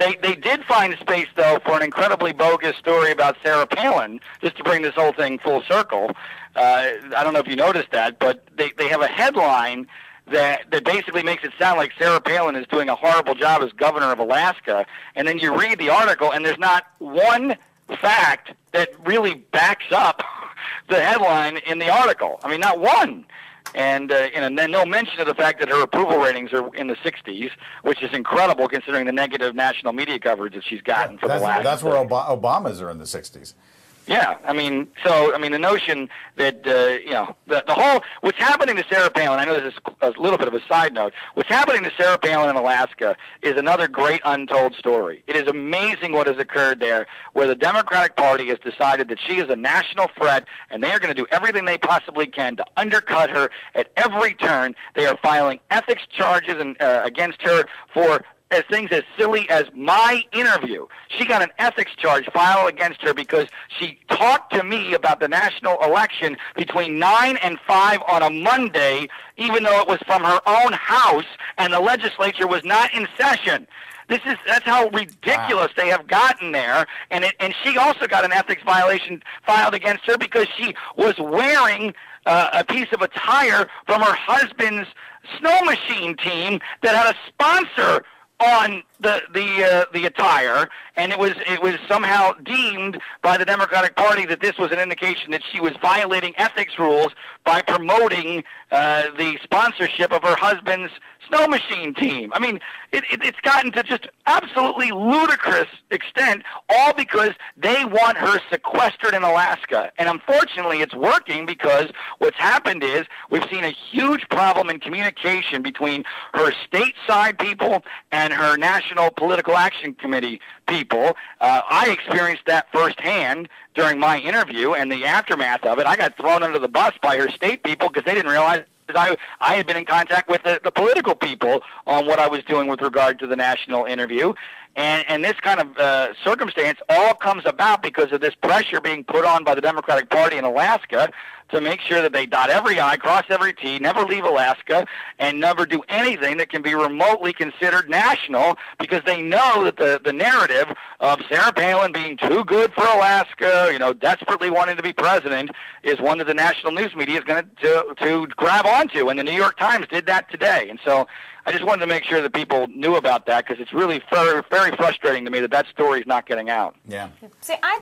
They did find space, though, for an incredibly bogus story about Sarah Palin, just to bring this whole thing full circle. I don't know if you noticed that, but they have a headline that basically makes it sound like Sarah Palin is doing a horrible job as governor of Alaska, and then you read the article, and there's not one fact that really backs up the headline in the article. I mean, not one. And then no mention of the fact that her approval ratings are in the 60s, which is incredible considering the negative national media coverage that she's gotten for the last. That's where Obama's are in the 60s. Yeah, I mean, the notion that, the whole, what's happening to Sarah Palin, I know this is a little bit of a side note, what's happening to Sarah Palin in Alaska is another great untold story. It is amazing what has occurred there, where the Democratic Party has decided that she is a national threat, and they are going to do everything they possibly can to undercut her at every turn. They are filing ethics charges against her for things as silly as my interview. She got an ethics charge filed against her because she talked to me about the national election between 9 and 5 on a Monday, even though it was from her own house and the legislature was not in session. That's how ridiculous they have gotten there, and she also got an ethics violation filed against her because she was wearing a piece of attire from her husband's snow machine team that had a sponsor on the attire, and it was somehow deemed by the Democratic Party that this was an indication that she was violating ethics rules by promoting the sponsorship of her husband's snow machine team. I mean, it's gotten to just absolutely ludicrous extent, all because they want her sequestered in Alaska. And unfortunately, it's working because what's happened is we've seen a huge problem in communication between her stateside people and her National Political Action Committee people. I experienced that firsthand during my interview and the aftermath of it. I got thrown under the bus by her state people because they didn't realize that I had been in contact with the political people on what I was doing with regard to the national interview. And this kind of circumstance all comes about because of this pressure being put on by the Democratic Party in Alaska to make sure that they dot every I, cross every T, never leave Alaska, and never do anything that can be remotely considered national, because they know that the narrative of Sarah Palin being too good for Alaska, desperately wanting to be president, is one that the national news media is going to grab onto, and the New York Times did that today. And so I just wanted to make sure that people knew about that, because it's really very, very frustrating to me that story is not getting out. Yeah. See, I